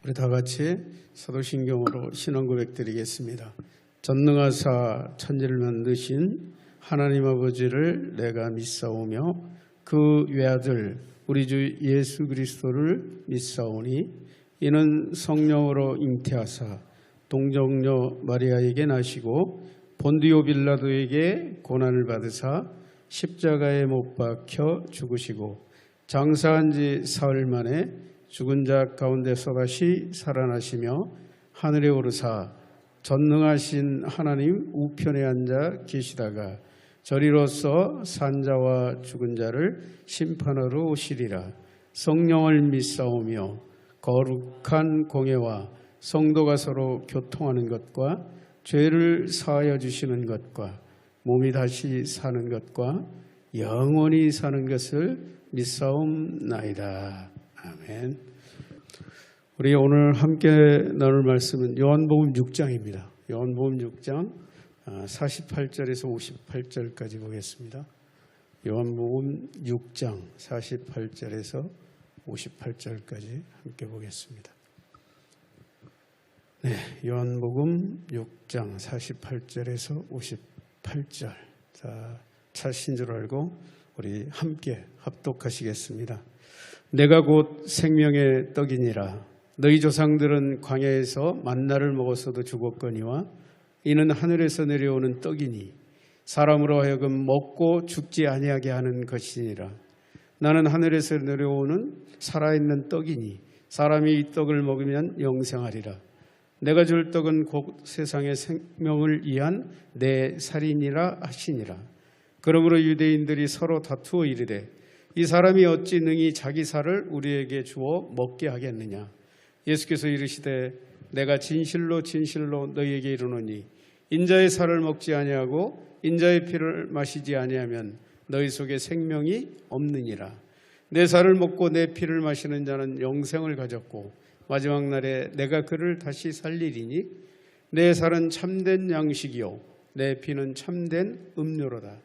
우리 다 같이 사도신경으로 신앙 고백 드리겠습니다. 전능하사 천지를 만드신 하나님 아버지를 내가 믿사오며 그 외아들 우리 주 예수 그리스도를 믿사오니 이는 성령으로 잉태하사 동정녀 마리아에게 나시고 본디오 빌라도에게 고난을 받으사 십자가에 못 박혀 죽으시고 장사한 지 사흘 만에 죽은 자 가운데서 다시 살아나시며 하늘에 오르사 전능하신 하나님 우편에 앉아 계시다가 저리로서 산자와 죽은 자를 심판하러 오시리라. 성령을 믿사오며 거룩한 공예와 성도가 서로 교통하는 것과 죄를 사하여 주시는 것과 몸이 다시 사는 것과 영원히 사는 것을 믿사옵나이다. 아멘. 우리 오늘 함께 나눌 말씀은 요한복음 6장입니다. 요한복음 6장 48절에서 58절까지 보겠습니다. 요한복음 6장 48절에서 58절까지 함께 보겠습니다. 네, 요한복음 6장 48절에서 58절. 자, 찾으신 줄 알고 우리 함께 합독하시겠습니다. 내가 곧 생명의 떡이니라. 너희 조상들은 광야에서 만나를 먹었어도 죽었거니와 이는 하늘에서 내려오는 떡이니 사람으로 하여금 먹고 죽지 아니하게 하는 것이니라. 나는 하늘에서 내려오는 살아있는 떡이니 사람이 이 떡을 먹으면 영생하리라. 내가 줄 떡은 곧 세상의 생명을 위한 내 살이니라 하시니라. 그러므로 유대인들이 서로 다투어 이르되 이 사람이 어찌 능히 자기 살을 우리에게 주어 먹게 하겠느냐. 예수께서 이르시되 내가 진실로 진실로 너희에게 이르노니 인자의 살을 먹지 아니하고 인자의 피를 마시지 아니하면 너희 속에 생명이 없느니라. 내 살을 먹고 내 피를 마시는 자는 영생을 가졌고 마지막 날에 내가 그를 다시 살리리니 내 살은 참된 양식이요 내 피는 참된 음료로다.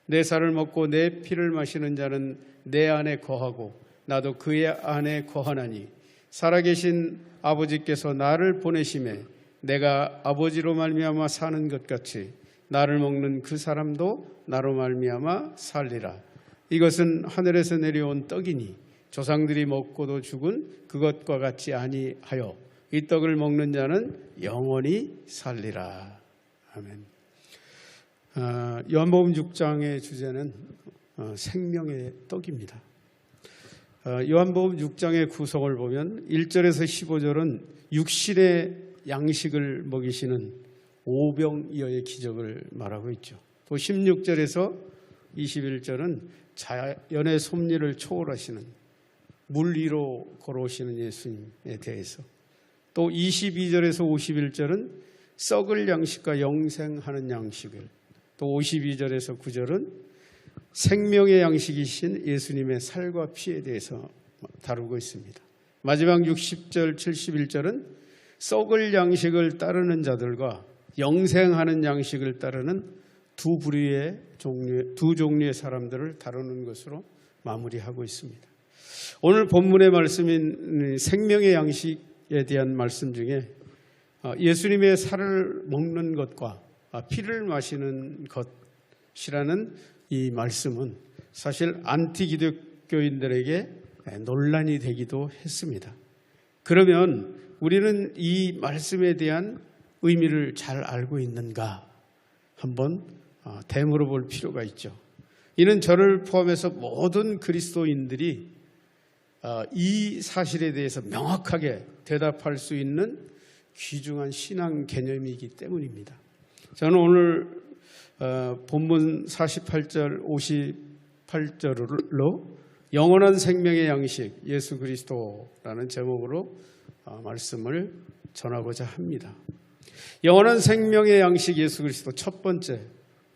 내 살을 먹고 내 피를 마시는 자는 내 안에 거하고 나도 그의 안에 거하나니 살아계신 아버지께서 나를 보내심에 내가 아버지로 말미암아 사는 것 같이 나를 먹는 그 사람도 나로 말미암아 살리라. 이것은 하늘에서 내려온 떡이니 조상들이 먹고도 죽은 그것과 같지 아니하여 이 떡을 먹는 자는 영원히 살리라. 아멘. 요한복음 6장의 주제는 생명의 떡입니다. 요한복음 6장의 구성을 보면 1절에서 15절은 육신의 양식을 먹이시는 오병이어의 기적을 말하고 있죠. 또 16절에서 21절은 자연의 섭리를 초월하시는 물 위로 걸어오시는 예수님에 대해서, 또 22절에서 51절은 썩을 양식과 영생하는 양식을, 또 52절에서 9절은 생명의 양식이신 예수님의 살과 피에 대해서 다루고 있습니다. 마지막 60절, 71절은 썩을 양식을 따르는 자들과 영생하는 양식을 따르는 두 종류의 사람들을 다루는 것으로 마무리하고 있습니다. 오늘 본문의 말씀인 생명의 양식에 대한 말씀 중에 예수님의 살을 먹는 것과 피를 마시는 것이라는 이 말씀은 사실 안티 기독교인들에게 논란이 되기도 했습니다. 그러면 우리는 이 말씀에 대한 의미를 잘 알고 있는가 한번 되물어볼 필요가 있죠. 이는 저를 포함해서 모든 그리스도인들이 이 사실에 대해서 명확하게 대답할 수 있는 귀중한 신앙 개념이기 때문입니다. 저는 오늘 본문 48절, 58절로 영원한 생명의 양식 예수 그리스도라는 제목으로 말씀을 전하고자 합니다. 영원한 생명의 양식 예수 그리스도, 첫 번째,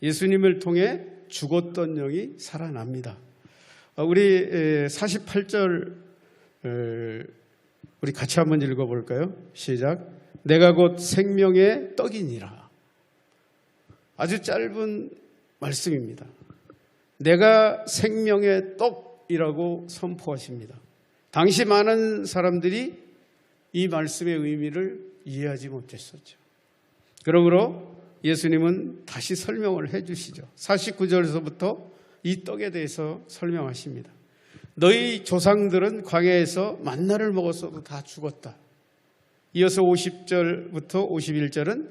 예수님을 통해 죽었던 영이 살아납니다. 우리 48절 우리 같이 한번 읽어볼까요? 시작. 내가 곧 생명의 떡이니라. 아주 짧은 말씀입니다. 내가 생명의 떡이라고 선포하십니다. 당시 많은 사람들이 이 말씀의 의미를 이해하지 못했었죠. 그러므로 예수님은 다시 설명을 해 주시죠. 49절에서부터 이 떡에 대해서 설명하십니다. 너희 조상들은 광야에서 만나를 먹었어도 다 죽었다. 이어서 50절부터 51절은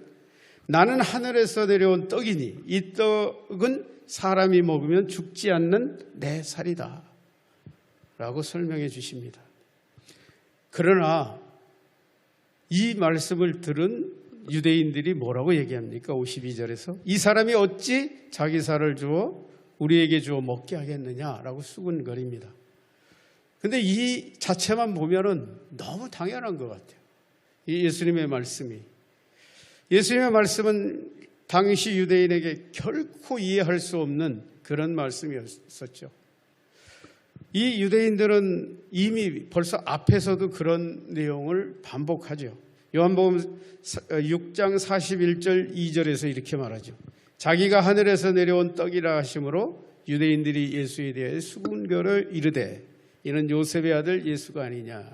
나는 하늘에서 내려온 떡이니 이 떡은 사람이 먹으면 죽지 않는 내 살이다 라고 설명해 주십니다. 그러나 이 말씀을 들은 유대인들이 뭐라고 얘기합니까? 52절에서 이 사람이 어찌 자기 살을 주어 우리에게 주어 먹게 하겠느냐라고 수군거립니다. 근데 이 자체만 보면은 너무 당연한 것 같아요. 이 예수님의 말씀이. 예수님의 말씀은 당시 유대인에게 결코 이해할 수 없는 그런 말씀이었었죠. 이 유대인들은 이미 벌써 앞에서도 그런 내용을 반복하죠. 요한복음 6장 41절 2절에서 이렇게 말하죠. 자기가 하늘에서 내려온 떡이라 하심으로 유대인들이 예수에 대해 수군거를 이르되 이는 요셉의 아들 예수가 아니냐.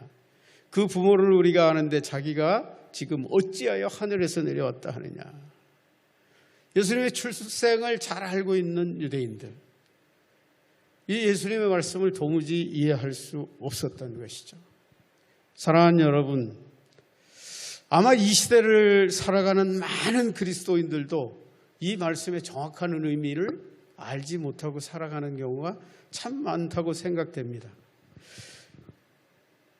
그 부모를 우리가 아는데 자기가 지금 어찌하여 하늘에서 내려왔다 하느냐. 예수님의 출생을 잘 알고 있는 유대인들. 이 예수님의 말씀을 도무지 이해할 수 없었던 것이죠. 사랑하는 여러분, 아마 이 시대를 살아가는 많은 그리스도인들도 이 말씀의 정확한 의미를 알지 못하고 살아가는 경우가 참 많다고 생각됩니다.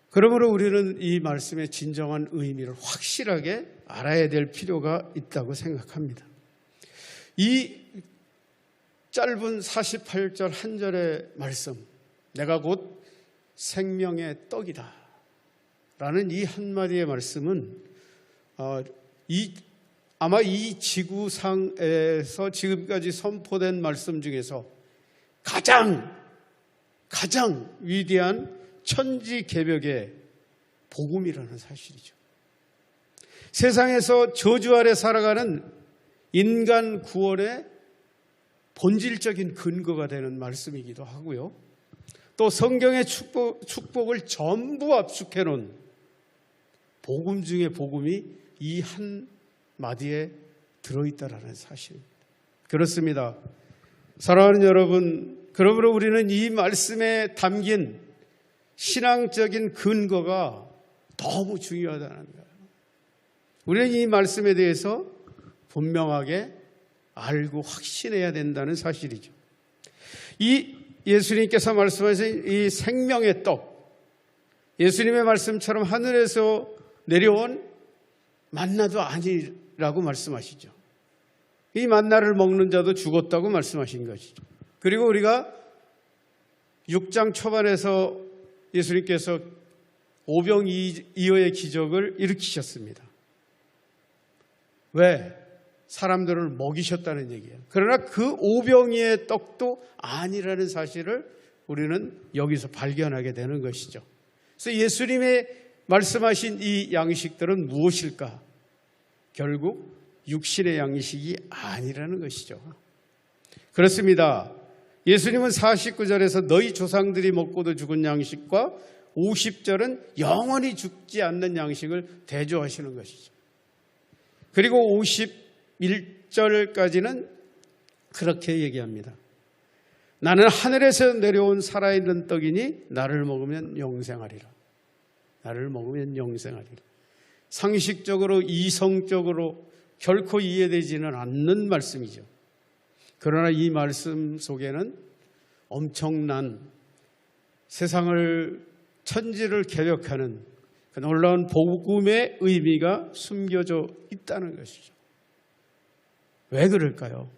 그러므로 우리는 이 말씀의 진정한 의미를 확실하게 알아야 될 필요가 있다고 생각합니다. 이 짧은 48절 한 절의 말씀, 내가 곧 생명의 떡이다 라는 이 한마디의 말씀은 아마 이 지구상에서 지금까지 선포된 말씀 중에서 가장 위대한 천지개벽의 복음이라는 사실이죠. 세상에서 저주 아래 살아가는 인간 구원의 본질적인 근거가 되는 말씀이기도 하고요. 또 성경의 축복을 전부 압축해 놓은 복음 중의 복음이 이 한 마디에 들어있다라는 사실입니다. 그렇습니다. 사랑하는 여러분, 그러므로 우리는 이 말씀에 담긴 신앙적인 근거가 너무 중요하다는 거예요. 우리는 이 말씀에 대해서 분명하게 알고 확신해야 된다는 사실이죠. 이 예수님께서 말씀하신 이 생명의 떡, 예수님의 말씀처럼 하늘에서 내려온 만나도 아니라고 말씀하시죠. 이 만나를 먹는 자도 죽었다고 말씀하신 것이죠. 그리고 우리가 6장 초반에서 예수님께서 오병이어의 기적을 일으키셨습니다. 왜? 사람들을 먹이셨다는 얘기예요. 그러나 그 오병이의 떡도 아니라는 사실을 우리는 여기서 발견하게 되는 것이죠. 그래서 예수님의 말씀하신 이 양식들은 무엇일까? 결국 육신의 양식이 아니라는 것이죠. 그렇습니다. 예수님은 49절에서 너희 조상들이 먹고도 죽은 양식과 50절은 영원히 죽지 않는 양식을 대조하시는 것이죠. 그리고 51절까지는 그렇게 얘기합니다. 나는 하늘에서 내려온 살아있는 떡이니 나를 먹으면 영생하리라. 나를 먹으면 영생하리라. 상식적으로 이성적으로 결코 이해되지는 않는 말씀이죠. 그러나 이 말씀 속에는 엄청난 세상을 천지를 개혁하는 그 놀라운 복음의 의미가 숨겨져 있다는 것이죠. 왜 그럴까요?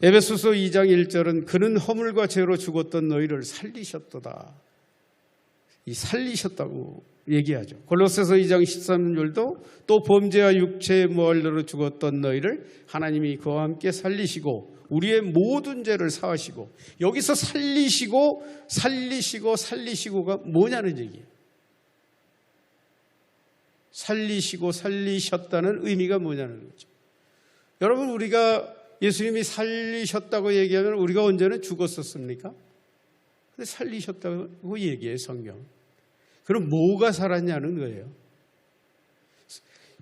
에베소서 2장 1절은 그는 허물과 죄로 죽었던 너희를 살리셨도다. 이 살리셨다고 얘기하죠. 골로새서 2장 13절도 또 범죄와 육체의 무할대로 죽었던 너희를 하나님이 그와 함께 살리시고 우리의 모든 죄를 사하시고, 여기서 살리시고가 뭐냐는 얘기예요. 살리셨다는 의미가 뭐냐는 거죠. 여러분, 우리가 예수님이 살리셨다고 얘기하면 우리가 언제는 죽었었습니까? 근데 살리셨다고 얘기해요, 성경. 그럼 뭐가 살았냐는 거예요.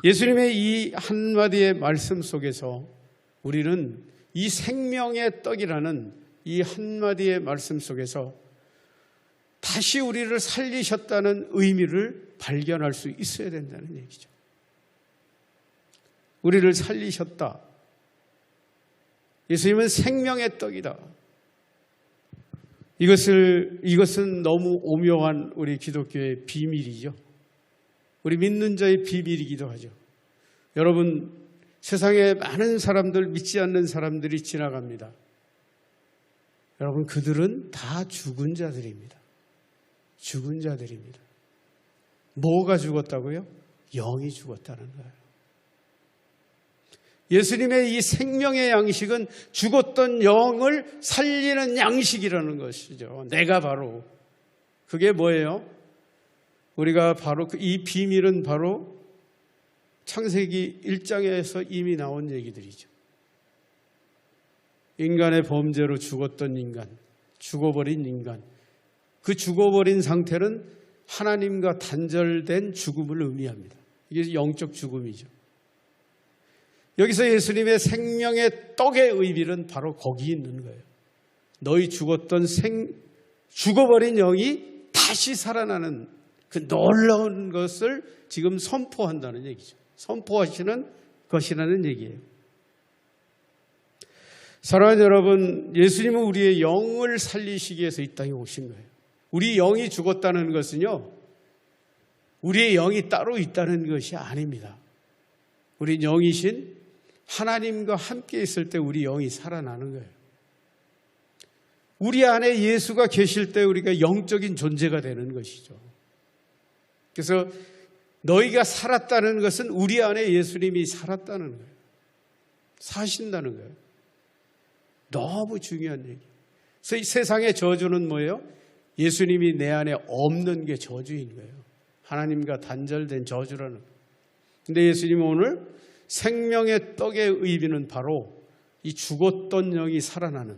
예수님의 이 한마디의 말씀 속에서 우리는 이 생명의 떡이라는 이 한마디의 말씀 속에서 다시 우리를 살리셨다는 의미를 발견할 수 있어야 된다는 얘기죠. 우리를 살리셨다. 예수님은 생명의 떡이다. 이것은 너무 오묘한 우리 기독교의 비밀이죠. 우리 믿는 자의 비밀이기도 하죠. 여러분, 세상에 많은 사람들, 믿지 않는 사람들이 지나갑니다. 여러분, 그들은 다 죽은 자들입니다. 죽은 자들입니다. 뭐가 죽었다고요? 영이 죽었다는 거예요. 예수님의 이 생명의 양식은 죽었던 영을 살리는 양식이라는 것이죠. 내가 바로 그게 뭐예요? 우리가 바로 이 비밀은 바로 창세기 1장에서 이미 나온 얘기들이죠. 인간의 범죄로 죽었던 인간, 죽어버린 인간, 그 죽어버린 상태는 하나님과 단절된 죽음을 의미합니다. 이게 영적 죽음이죠. 여기서 예수님의 생명의 떡의 의미는 바로 거기 있는 거예요. 너희 죽었던 죽어버린 영이 다시 살아나는 그 놀라운 것을 지금 선포한다는 얘기죠. 선포하시는 것이라는 얘기예요. 사랑하는 여러분, 예수님은 우리의 영을 살리시기 위해서 이 땅에 오신 거예요. 우리 영이 죽었다는 것은요, 우리의 영이 따로 있다는 것이 아닙니다. 우리 영이신 하나님과 함께 있을 때 우리 영이 살아나는 거예요. 우리 안에 예수가 계실 때 우리가 영적인 존재가 되는 것이죠. 그래서 너희가 살았다는 것은 우리 안에 예수님이 살았다는 거예요. 사신다는 거예요. 너무 중요한 얘기. 그래서 이 세상의 저주는 뭐예요? 예수님이 내 안에 없는 게 저주인 거예요. 하나님과 단절된 저주라는 거예요. 근데 예수님은 오늘 생명의 떡의 의미는 바로 이 죽었던 영이 살아나는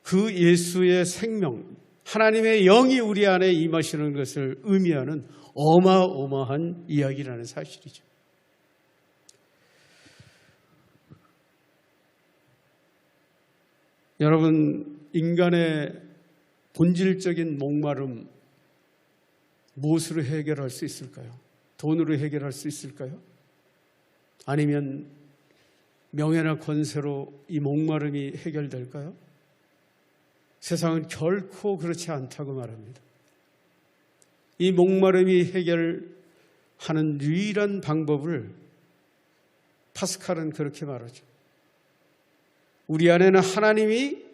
그 예수의 생명, 하나님의 영이 우리 안에 임하시는 것을 의미하는 어마어마한 이야기라는 사실이죠. 여러분, 인간의 본질적인 목마름 무엇으로 해결할 수 있을까요? 돈으로 해결할 수 있을까요? 아니면 명예나 권세로 이 목마름이 해결될까요? 세상은 결코 그렇지 않다고 말합니다. 이 목마름이 해결하는 유일한 방법을 파스칼은 그렇게 말하죠. 우리 안에는 하나님이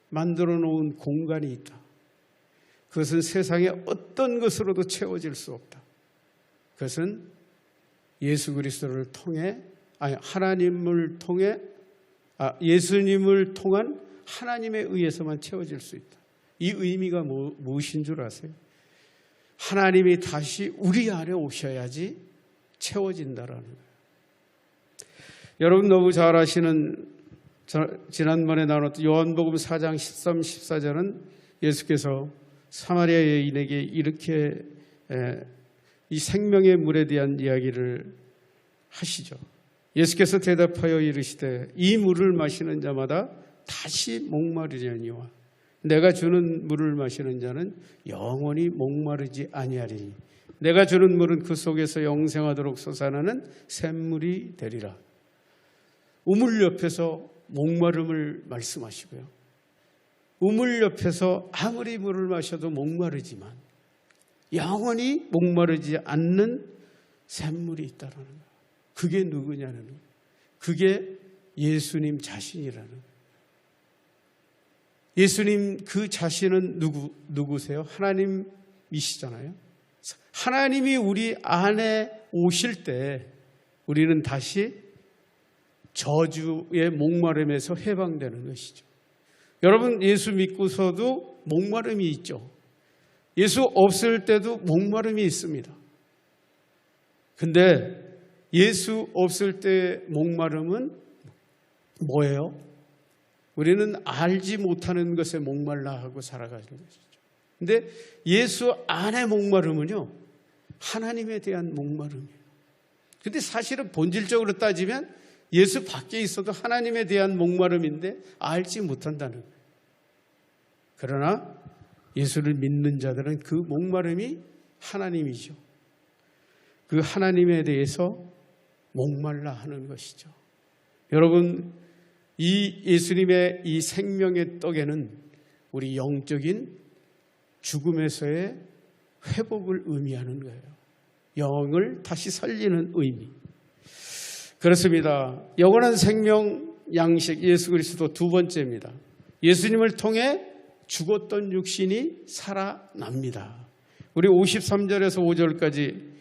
만들어 놓은 공간이 있다. 그것은 세상의 어떤 것으로도 채워질 수 없다. 그것은 예수 그리스도를 통해, 예수님을 통한 하나님에 의해서만 채워질 수 있다. 이 의미가 무엇인 줄 아세요? 하나님이 다시 우리 안에 오셔야지 채워진다라는 거예요. 여러분 너무 잘 아시는 지난번에 나눴던 요한복음 4장 13, 14절은 예수께서 사마리아 여인에게 이렇게 이 생명의 물에 대한 이야기를 하시죠. 예수께서 대답하여 이르시되 이 물을 마시는 자마다 다시 목마르려니와 내가 주는 물을 마시는 자는 영원히 목마르지 아니하리니 내가 주는 물은 그 속에서 영생하도록 솟아나는 샘물이 되리라. 우물 옆에서 목마름을 말씀하시고요. 우물 옆에서 아무리 물을 마셔도 목마르지만 영원히 목마르지 않는 샘물이 있다는 거예요. 그게 누구냐는 거예요. 그게 예수님 자신이라는 거예요. 예수님 그 자신은 누구세요? 하나님이시잖아요. 하나님이 우리 안에 오실 때 우리는 다시 저주의 목마름에서 해방되는 것이죠. 여러분 예수 믿고서도 목마름이 있죠. 예수 없을 때도 목마름이 있습니다. 근데 예수 없을 때 목마름은 뭐예요? 우리는 알지 못하는 것에 목말라 하고 살아가는 것이죠. 근데 예수 안에 목마름은요, 하나님에 대한 목마름이에요. 근데 사실은 본질적으로 따지면 예수 밖에 있어도 하나님에 대한 목마름인데 알지 못한다는 거예요. 그러나 예수를 믿는 자들은 그 목마름이 하나님이죠. 그 하나님에 대해서 목말라 하는 것이죠. 여러분, 이 예수님의 이 생명의 떡에는 우리 영적인 죽음에서의 회복을 의미하는 거예요. 영을 다시 살리는 의미. 그렇습니다. 영원한 생명 양식 예수 그리스도 두 번째입니다. 예수님을 통해 죽었던 육신이 살아납니다. 우리 53절에서 5절까지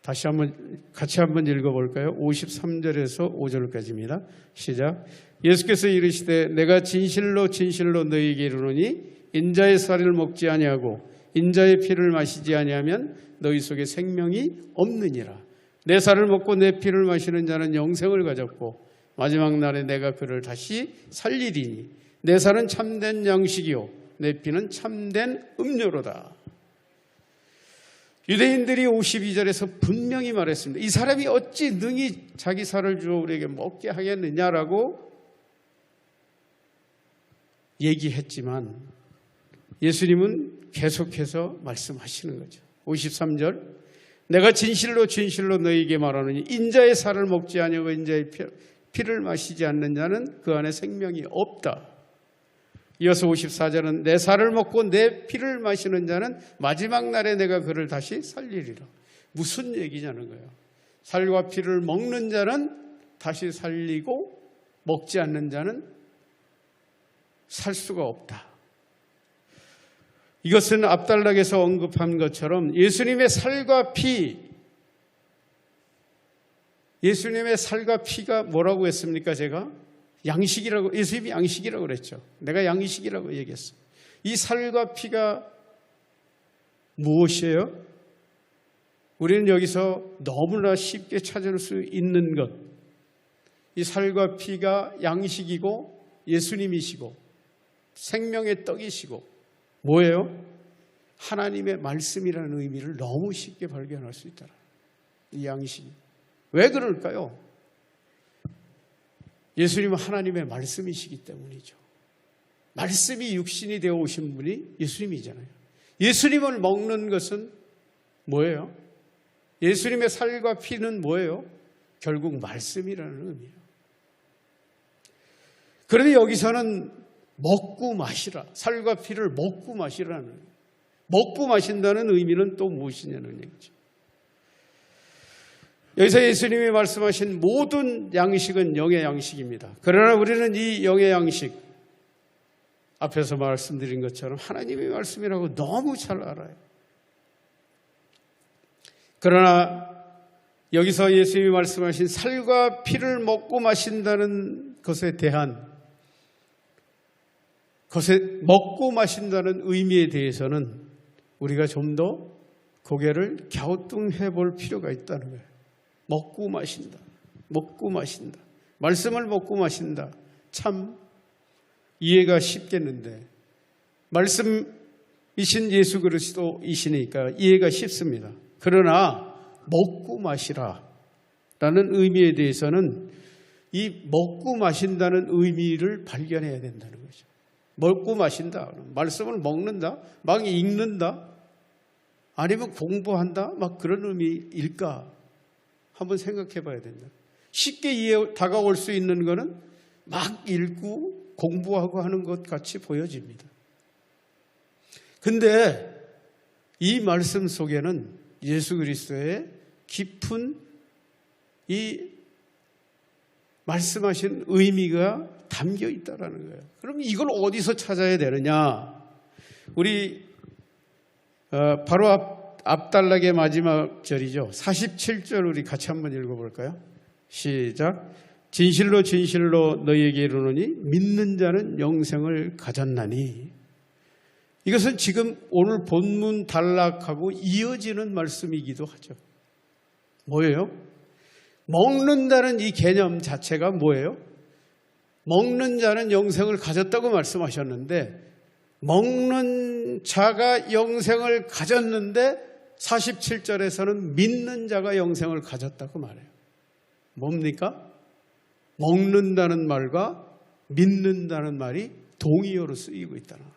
같이 한번 읽어볼까요? 53절에서 5절까지입니다. 시작. 예수께서 이르시되 내가 진실로 진실로 너희에게 이르노니 인자의 살을 먹지 아니하고 인자의 피를 마시지 아니하면 너희 속에 생명이 없느니라. 내 살을 먹고 내 피를 마시는 자는 영생을 가졌고 마지막 날에 내가 그를 다시 살리리니 내 살은 참된 양식이요 내 피는 참된 음료로다. 유대인들이 52절에서 분명히 말했습니다. 이 사람이 어찌 능히 자기 살을 주어 우리에게 먹게 하겠느냐라고 얘기했지만 예수님은 계속해서 말씀하시는 거죠. 53절 내가 진실로 진실로 너희에게 말하노니 인자의 살을 먹지 아니하고 인자의 피를 마시지 않는 자는 그 안에 생명이 없다. 이어서 54절은 내 살을 먹고 내 피를 마시는 자는 마지막 날에 내가 그를 다시 살리리라. 무슨 얘기냐는 거예요. 살과 피를 먹는 자는 다시 살리고 먹지 않는 자는 살 수가 없다. 이것은 압달락에서 언급한 것처럼 예수님의 살과 피가 뭐라고 했습니까? 제가 양식이라고, 예수님이 양식이라고 그랬죠. 내가 양식이라고 얘기했어. 이 살과 피가 무엇이에요? 우리는 여기서 너무나 쉽게 찾을 수 있는 것, 이 살과 피가 양식이고 예수님이시고 생명의 떡이시고 뭐예요? 하나님의 말씀이라는 의미를 너무 쉽게 발견할 수 있더라. 이 양식이. 왜 그럴까요? 예수님은 하나님의 말씀이시기 때문이죠. 말씀이 육신이 되어 오신 분이 예수님이잖아요. 예수님을 먹는 것은 뭐예요? 예수님의 살과 피는 뭐예요? 결국 말씀이라는 의미예요. 그런데 여기서는 먹고 마시라. 살과 피를 먹고 마시라는 의미. 먹고 마신다는 의미는 또 무엇이냐는 얘기죠. 여기서 예수님이 말씀하신 모든 양식은 영의 양식입니다. 그러나 우리는 이 영의 양식, 앞에서 말씀드린 것처럼 하나님의 말씀이라고 너무 잘 알아요. 그러나 여기서 예수님이 말씀하신 살과 피를 먹고 마신다는 것에 대한 먹고 마신다는 의미에 대해서는 우리가 좀 더 고개를 갸우뚱해 볼 필요가 있다는 거예요. 먹고 마신다. 먹고 마신다. 말씀을 먹고 마신다. 참 이해가 쉽겠는데 말씀이신 예수 그리스도이시니까 이해가 쉽습니다. 그러나 먹고 마시라 라는 의미에 대해서는 이 먹고 마신다는 의미를 발견해야 된다는 거죠. 먹고 마신다. 말씀을 먹는다. 막 읽는다. 아니면 공부한다. 막 그런 의미일까? 한번 생각해 봐야 된다. 쉽게 다가올 수 있는 거는 막 읽고 공부하고 하는 것 같이 보여집니다. 근데 이 말씀 속에는 예수 그리스도의 깊은 이 말씀하신 의미가 담겨 있다는 거예요. 그럼 이걸 어디서 찾아야 되느냐? 우리 바로 앞단락의 마지막 절이죠. 47절 우리 같이 한번 읽어볼까요? 시작. 진실로 진실로 너희에게 이르노니 믿는 자는 영생을 가졌나니. 이것은 지금 오늘 본문 단락하고 이어지는 말씀이기도 하죠. 뭐예요? 먹는다는 이 개념 자체가 뭐예요? 먹는 자는 영생을 가졌다고 말씀하셨는데 먹는 자가 영생을 가졌는데 47절에서는 믿는 자가 영생을 가졌다고 말해요. 뭡니까? 먹는다는 말과 믿는다는 말이 동의어로 쓰이고 있다는 거예요.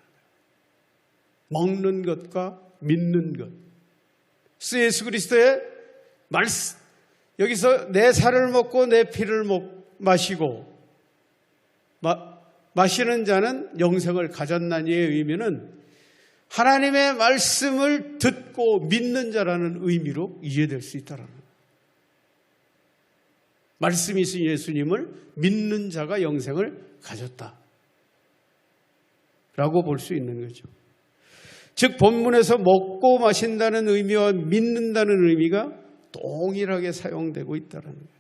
먹는 것과 믿는 것. 예수 그리스도의 말씀, 여기서 내 살을 먹고 내 피를 마시고 마시는 자는 영생을 가졌나니의 의미는 하나님의 말씀을 듣고 믿는 자라는 의미로 이해될 수 있다는 거예요. 말씀이신 예수님을 믿는 자가 영생을 가졌다 라고 볼 수 있는 거죠. 즉 본문에서 먹고 마신다는 의미와 믿는다는 의미가 동일하게 사용되고 있다는 거예요.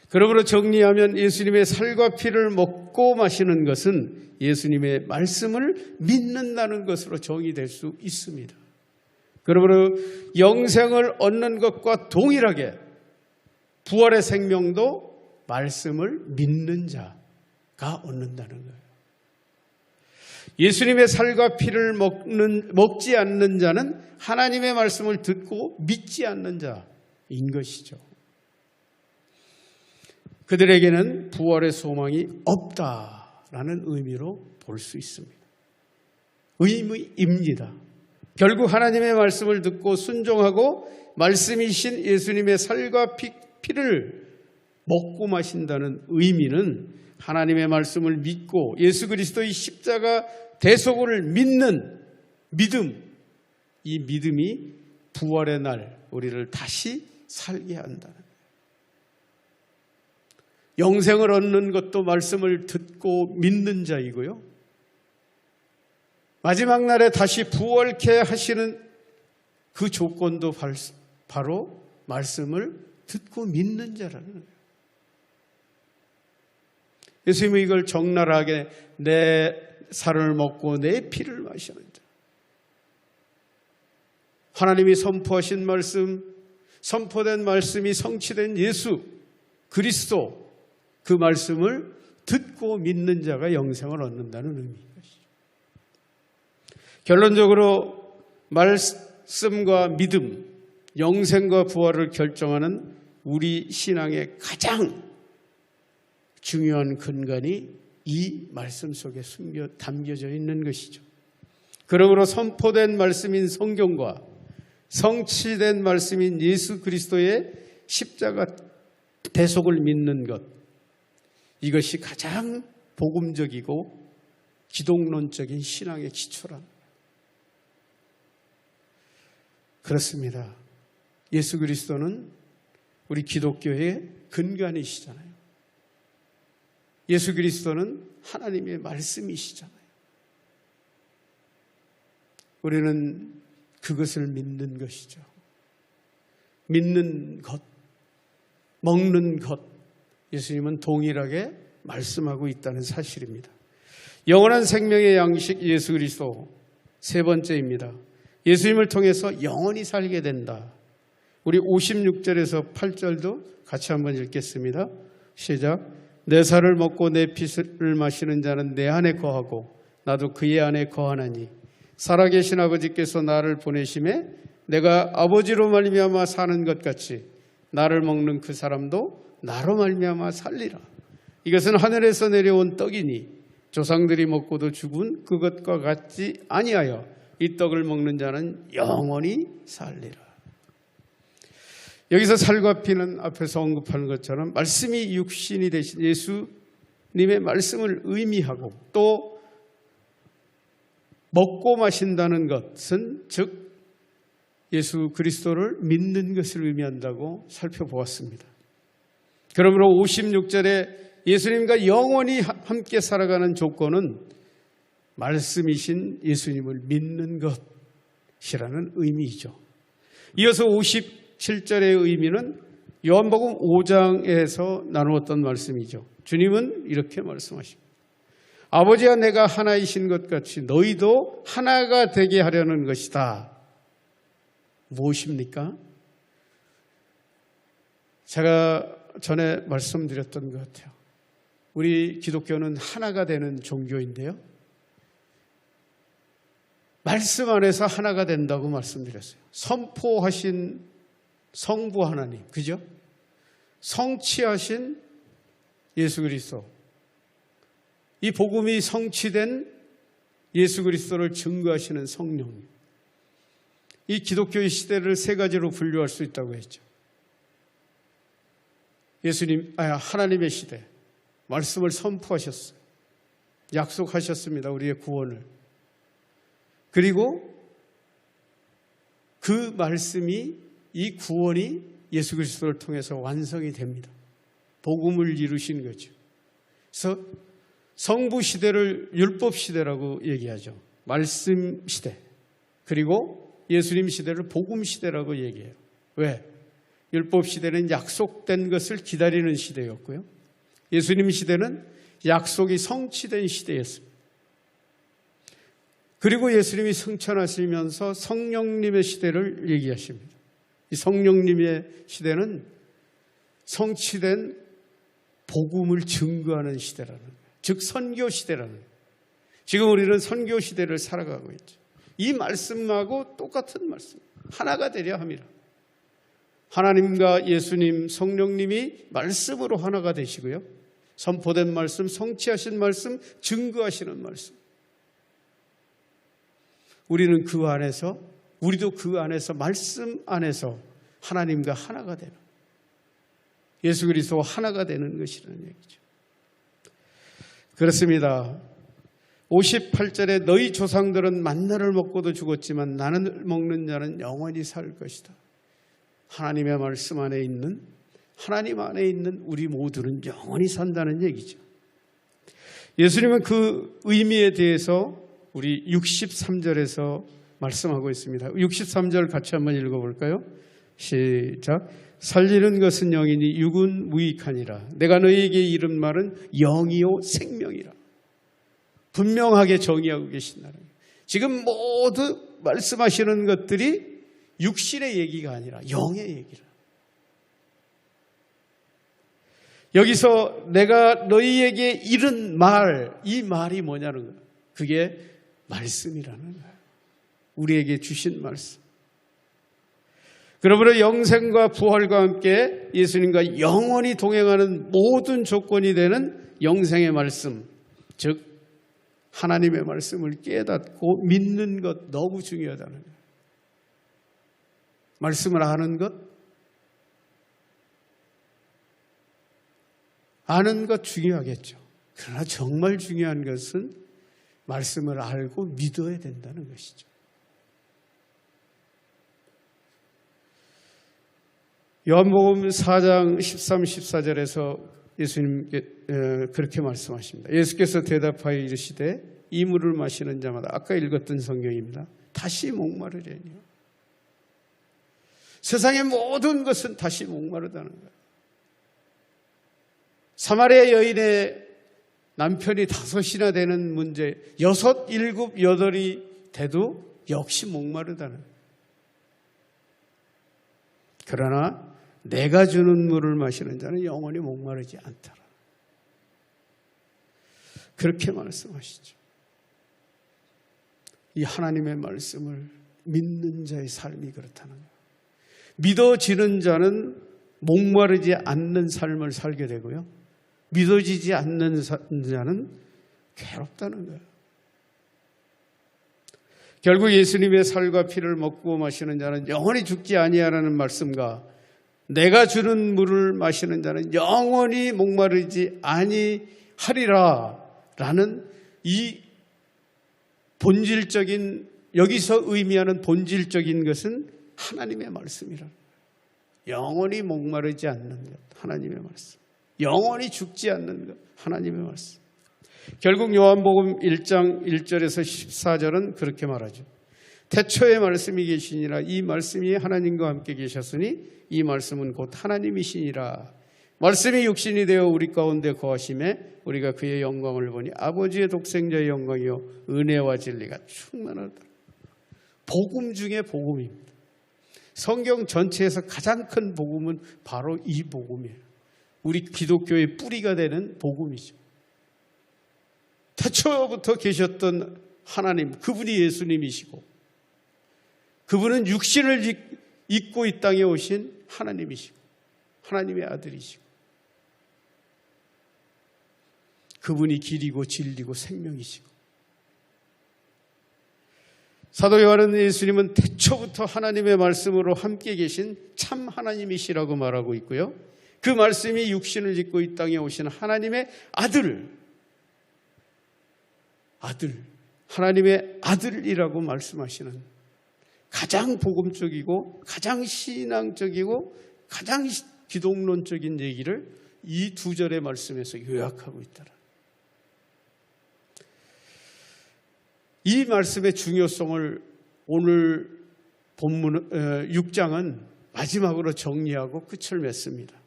그러므로 정리하면 예수님의 살과 피를 먹고 마시는 것은 예수님의 말씀을 믿는다는 것으로 정의될 수 있습니다. 그러므로 영생을 얻는 것과 동일하게 부활의 생명도 말씀을 믿는 자가 얻는다는 거예요. 예수님의 살과 피를 먹지 않는 자는 하나님의 말씀을 듣고 믿지 않는 자인 것이죠. 그들에게는 부활의 소망이 없다라는 의미로 볼 수 있습니다. 의미입니다. 결국 하나님의 말씀을 듣고 순종하고 말씀이신 예수님의 살과 피를 먹고 마신다는 의미는 하나님의 말씀을 믿고 예수 그리스도의 십자가 대속을 믿는 믿음, 이 믿음이 부활의 날 우리를 다시 살게 한다는 거예요. 영생을 얻는 것도 말씀을 듣고 믿는 자이고요. 마지막 날에 다시 부활케 하시는 그 조건도 바로 말씀을 듣고 믿는 자라는 거예요. 예수님이 이걸 적나라하게 내 살을 먹고 내 피를 마시는 자. 하나님이 선포하신 말씀, 선포된 말씀이 성취된 예수 그리스도, 그 말씀을 듣고 믿는 자가 영생을 얻는다는 의미인 것이죠. 결론적으로 말씀과 믿음, 영생과 부활을 결정하는 우리 신앙의 가장 중요한 근간이 이 말씀 속에 담겨져 있는 것이죠. 그러므로 선포된 말씀인 성경과 성취된 말씀인 예수 그리스도의 십자가 대속을 믿는 것, 이것이 가장 복음적이고 기독론적인 신앙의 기초랍니다. 그렇습니다. 예수 그리스도는 우리 기독교의 근간이시잖아요. 예수 그리스도는 하나님의 말씀이시잖아요. 우리는 그것을 믿는 것이죠. 믿는 것, 먹는 것, 예수님은 동일하게 말씀하고 있다는 사실입니다. 영원한 생명의 양식 예수 그리스도, 세 번째입니다. 예수님을 통해서 영원히 살게 된다. 우리 56절에서 8절도 같이 한번 읽겠습니다. 시작. 내 살을 먹고 내 피를 마시는 자는 내 안에 거하고 나도 그의 안에 거하나니 살아계신 아버지께서 나를 보내심에 내가 아버지로 말미암아 사는 것 같이 나를 먹는 그 사람도 나로 말미암아 살리라. 이것은 하늘에서 내려온 떡이니 조상들이 먹고도 죽은 그것과 같지 아니하여 이 떡을 먹는 자는 영원히 살리라. 여기서 살과 피는 앞에서 언급하는 것처럼 말씀이 육신이 되신 예수님의 말씀을 의미하고, 또 먹고 마신다는 것은 즉 예수 그리스도를 믿는 것을 의미한다고 살펴보았습니다. 그러므로 56절에 예수님과 영원히 함께 살아가는 조건은 말씀이신 예수님을 믿는 것이라는 의미이죠. 이어서 57절의 의미는 요한복음 5장에서 나누었던 말씀이죠. 주님은 이렇게 말씀하십니다. 아버지와 내가 하나이신 것 같이 너희도 하나가 되게 하려는 것이다. 무엇입니까? 제가 전에 말씀드렸던 것 같아요. 우리 기독교는 하나가 되는 종교인데요. 말씀 안에서 하나가 된다고 말씀드렸어요. 선포하신 성부 하나님, 그죠? 성취하신 예수 그리스도, 이 복음이 성취된 예수 그리스도를 증거하시는 성령님. 이 기독교의 시대를 세 가지로 분류할 수 있다고 했죠. 하나님의 시대, 말씀을 선포하셨어요. 약속하셨습니다. 우리의 구원을. 그리고 그 말씀이, 이 구원이 예수 그리스도를 통해서 완성이 됩니다. 복음을 이루신 거죠. 그래서 성부 시대를 율법 시대라고 얘기하죠. 말씀 시대. 그리고 예수님 시대를 복음 시대라고 얘기해요. 왜? 율법 시대는 약속된 것을 기다리는 시대였고요. 예수님 시대는 약속이 성취된 시대였습니다. 그리고 예수님이 승천하시면서 성령님의 시대를 얘기하십니다. 이 성령님의 시대는 성취된 복음을 증거하는 시대라는 거예요. 즉 선교 시대라는 거예요. 지금 우리는 선교 시대를 살아가고 있죠. 이 말씀하고 똑같은 말씀, 하나가 되려 함이라. 하나님과 예수님, 성령님이 말씀으로 하나가 되시고요. 선포된 말씀, 성취하신 말씀, 증거하시는 말씀. 우리는 그 안에서, 우리도 그 안에서, 말씀 안에서 하나님과 하나가 되는, 예수 그리스도와 하나가 되는 것이라는 얘기죠. 그렇습니다. 58절에 너희 조상들은 만나를 먹고도 죽었지만 나는 먹는 자는 영원히 살 것이다. 하나님의 말씀 안에 있는, 하나님 안에 있는 우리 모두는 영원히 산다는 얘기죠. 예수님은 그 의미에 대해서 우리 63절에서 말씀하고 있습니다. 63절 같이 한번 읽어볼까요? 시작. 살리는 것은 영이니 육은 무익하니라. 내가 너희에게 이른 말은 영이요 생명이라. 분명하게 정의하고 계신다는 거예요. 지금 모두 말씀하시는 것들이 육신의 얘기가 아니라 영의 얘기라. 여기서 내가 너희에게 이른 말, 이 말이 뭐냐는 거예요. 그게 말씀이라는 거예요. 우리에게 주신 말씀. 그러므로 영생과 부활과 함께 예수님과 영원히 동행하는 모든 조건이 되는 영생의 말씀, 즉 하나님의 말씀을 깨닫고 믿는 것 너무 중요하다는 거예요. 말씀을 아는 것 중요하겠죠. 그러나 정말 중요한 것은 말씀을 알고 믿어야 된다는 것이죠. 요한복음 4장 13, 14절에서 예수님께 그렇게 말씀하십니다. 예수께서 대답하여 이르시되 이 물을 마시는 자마다, 아까 읽었던 성경입니다, 다시 목마르려니요. 세상의 모든 것은 다시 목마르다는 거예요. 사마리아 여인의 남편이 5이나 되는 문제, 6, 7, 8이 돼도 역시 목마르다는 거예요. 그러나 내가 주는 물을 마시는 자는 영원히 목마르지 않더라. 그렇게 말씀하시죠. 이 하나님의 말씀을 믿는 자의 삶이 그렇다는 거예요. 믿어지는 자는 목마르지 않는 삶을 살게 되고요. 믿어지지 않는 자는 괴롭다는 거예요. 결국 예수님의 살과 피를 먹고 마시는 자는 영원히 죽지 아니하라는 말씀과 내가 주는 물을 마시는 자는 영원히 목마르지 아니하리라 라는 이 본질적인, 여기서 의미하는 본질적인 것은 하나님의 말씀이라. 영원히 목마르지 않는 것, 하나님의 말씀. 영원히 죽지 않는 것, 하나님의 말씀. 결국 요한복음 1장 1절에서 14절은 그렇게 말하죠. 태초에 말씀이 계시니라. 이 말씀이 하나님과 함께 계셨으니 이 말씀은 곧 하나님이시니라. 말씀이 육신이 되어 우리 가운데 거하심에 우리가 그의 영광을 보니 아버지의 독생자의 영광이요 은혜와 진리가 충만하다. 복음 중에 복음입니다. 성경 전체에서 가장 큰 복음은 바로 이 복음이에요. 우리 기독교의 뿌리가 되는 복음이죠. 태초부터 계셨던 하나님, 그분이 예수님이시고 그분은 육신을 입고 이 땅에 오신 하나님이시고 하나님의 아들이시고 그분이 길이고 진리고 생명이시고 사도 요한은 예수님은 태초부터 하나님의 말씀으로 함께 계신 참 하나님이시라고 말하고 있고요. 그 말씀이 육신을 입고 이 땅에 오신 하나님의 아들, 하나님의 아들이라고 말씀하시는 가장 복음적이고 가장 신앙적이고 가장 기독론적인 얘기를 이 두 절의 말씀에서 요약하고 있더라. 이 말씀의 중요성을 오늘 본문 6장은 마지막으로 정리하고 끝을 맺습니다.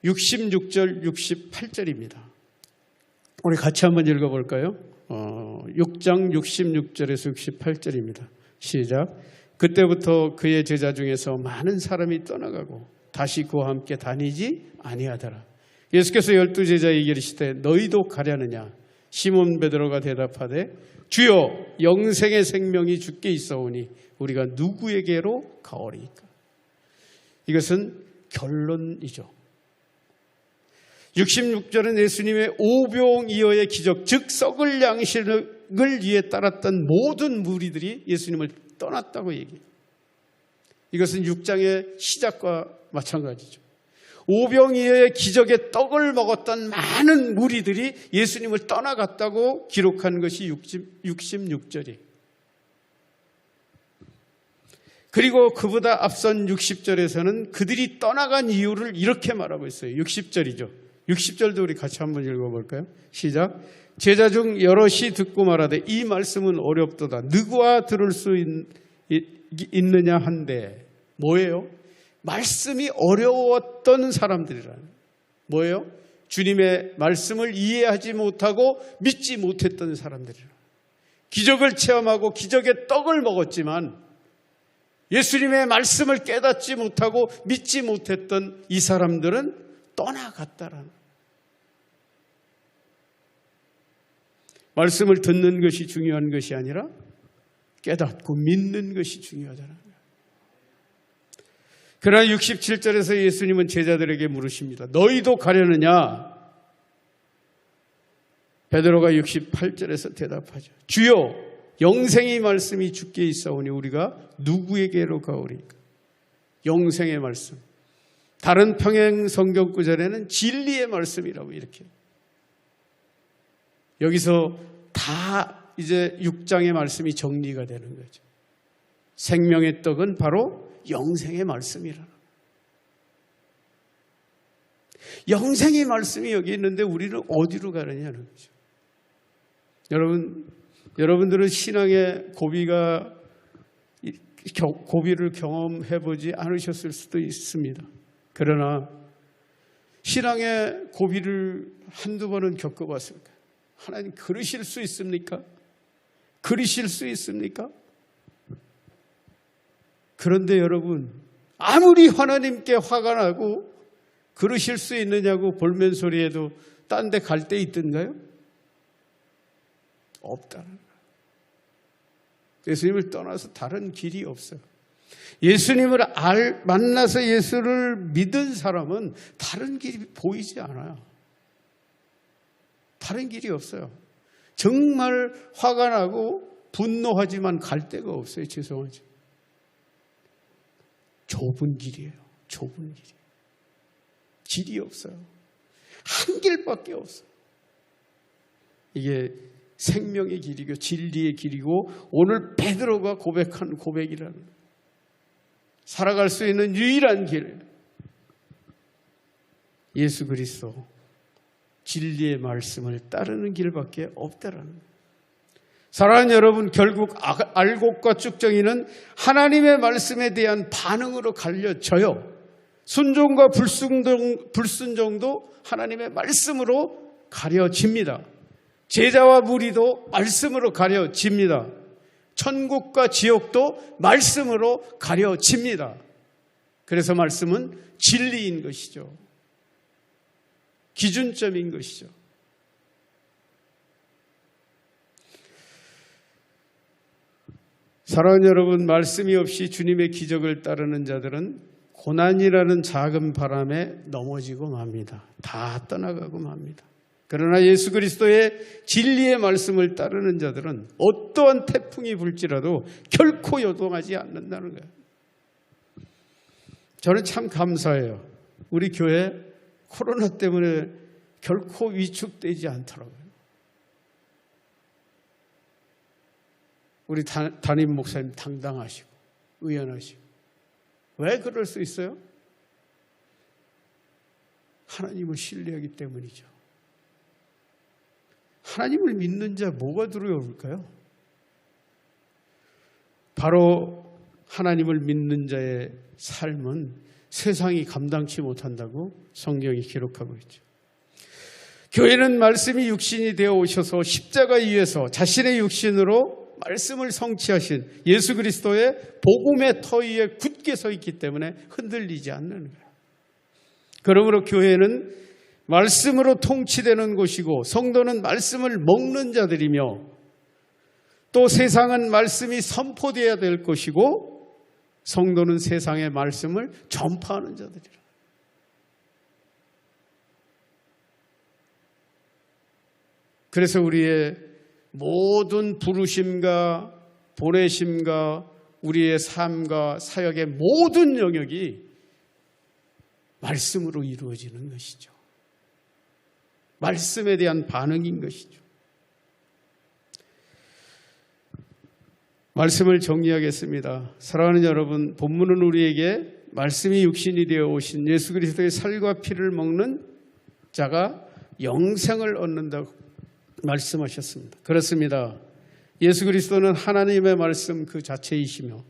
66절, 68절입니다. 우리 같이 한번 읽어볼까요? 6장 66절에서 68절입니다. 시작. 그때부터 그의 제자 중에서 많은 사람이 떠나가고 다시 그와 함께 다니지 아니하더라. 예수께서 12제자에게 이르시되 너희도 가려느냐? 시몬 베드로가 대답하되 주여 영생의 생명이 주께 있사오니 우리가 누구에게로 가오리이까? 이것은 결론이죠. 66절은 예수님의 오병이어의 기적, 즉 썩을 양식을 위해 따랐던 모든 무리들이 예수님을 떠났다고 얘기해요. 이것은 6장의 시작과 마찬가지죠. 오병이어의 기적의 떡을 먹었던 많은 무리들이 예수님을 떠나갔다고 기록한 것이 66절이에요. 그리고 그보다 앞선 60절에서는 그들이 떠나간 이유를 이렇게 말하고 있어요. 60절이죠. 60절도 우리 같이 한번 읽어볼까요? 시작. 제자 중 여럿이 듣고 말하되 이 말씀은 어렵도다. 누구와 들을 수 있느냐 한데 뭐예요? 말씀이 어려웠던 사람들이라는 뭐예요? 주님의 말씀을 이해하지 못하고 믿지 못했던 사람들이라. 기적을 체험하고 기적의 떡을 먹었지만 예수님의 말씀을 깨닫지 못하고 믿지 못했던 이 사람들은 떠나갔다라는. 말씀을 듣는 것이 중요한 것이 아니라 깨닫고 믿는 것이 중요하다는 거예요. 그러나 67절에서 예수님은 제자들에게 물으십니다. 너희도 가려느냐? 베드로가 68절에서 대답하죠. 주여 영생의 말씀이 주께 있사오니 우리가 누구에게로 가오리까? 영생의 말씀. 다른 평행 성경 구절에는 진리의 말씀이라고 이렇게. 여기서 다 이제 6장의 말씀이 정리가 되는 거죠. 생명의 떡은 바로 영생의 말씀이라. 영생의 말씀이 여기 있는데 우리는 어디로 가느냐는 거죠. 여러분들은 신앙의 고비를 경험해보지 않으셨을 수도 있습니다. 그러나 신앙의 고비를 한두 번은 겪어봤을까? 하나님 그러실 수 있습니까? 그러실 수 있습니까? 그런데 여러분, 아무리 하나님께 화가 나고 그러실 수 있느냐고 볼멘소리에도 딴 데 갈 데 있던가요? 없다는 거예요. 예수님을 떠나서 다른 길이 없어요. 예수님을 만나서 예수를 믿은 사람은 다른 길이 보이지 않아요. 다른 길이 없어요. 정말 화가 나고 분노하지만 갈 데가 없어요. 죄송하지. 좁은 길이에요. 좁은 길이. 길이 없어요. 한 길밖에 없어요. 이게 생명의 길이고 진리의 길이고 오늘 베드로가 고백한 고백이라는 거예요. 살아갈 수 있는 유일한 길. 예수 그리스도 진리의 말씀을 따르는 길밖에 없다라는 거예요. 사랑하는 여러분, 결국 알곡과 쭉정이는 하나님의 말씀에 대한 반응으로 갈려져요. 순종과 불순종도 하나님의 말씀으로 가려집니다. 제자와 무리도 말씀으로 가려집니다. 천국과 지옥도 말씀으로 가려집니다. 그래서 말씀은 진리인 것이죠. 기준점인 것이죠. 사랑하는 여러분, 말씀이 없이 주님의 기적을 따르는 자들은 고난이라는 작은 바람에 넘어지고 맙니다. 다 떠나가고 맙니다. 그러나 예수 그리스도의 진리의 말씀을 따르는 자들은 어떠한 태풍이 불지라도 결코 요동하지 않는다는 거예요. 저는 참 감사해요. 우리 교회 코로나 때문에 결코 위축되지 않더라고요. 우리 담임 목사님 당당하시고 의연하시고. 왜 그럴 수 있어요? 하나님을 신뢰하기 때문이죠. 하나님을 믿는 자 뭐가 두려울까요? 바로 하나님을 믿는 자의 삶은 세상이 감당치 못한다고 성경이 기록하고 있죠. 교회는 말씀이 육신이 되어 오셔서 십자가 위에서 자신의 육신으로 말씀을 성취하신 예수 그리스도의 복음의 터 위에 굳게 서 있기 때문에 흔들리지 않는 거예요. 그러므로 교회는 말씀으로 통치되는 곳이고 성도는 말씀을 먹는 자들이며 또 세상은 말씀이 선포되어야 될 것이고 성도는 세상의 말씀을 전파하는 자들이라. 그래서 우리의 모든 부르심과 보내심과 우리의 삶과 사역의 모든 영역이 말씀으로 이루어지는 것이죠. 말씀에 대한 반응인 것이죠. 말씀을 정리하겠습니다. 사랑하는 여러분, 본문은 우리에게 말씀이 육신이 되어 오신 예수 그리스도의 살과 피를 먹는 자가 영생을 얻는다고 말씀하셨습니다. 그렇습니다. 예수 그리스도는 하나님의 말씀 그 자체이시며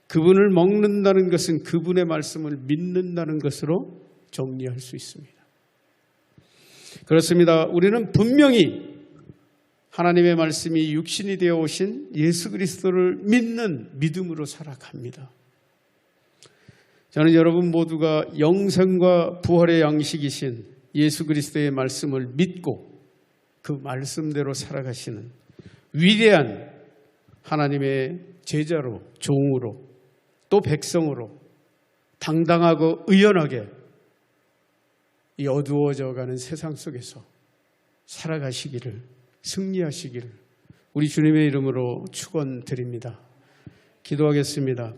그분을 먹는다는 것은 그분의 말씀을 믿는다는 것으로 정리할 수 있습니다. 그렇습니다. 우리는 분명히 하나님의 말씀이 육신이 되어 오신 예수 그리스도를 믿는 믿음으로 살아갑니다. 저는 여러분 모두가 영생과 부활의 양식이신 예수 그리스도의 말씀을 믿고 그 말씀대로 살아가시는 위대한 하나님의 제자로, 종으로, 또 백성으로 당당하고 의연하게 이 어두워져가는 세상 속에서 살아가시기를, 승리하시기를 우리 주님의 이름으로 축원드립니다. 기도하겠습니다.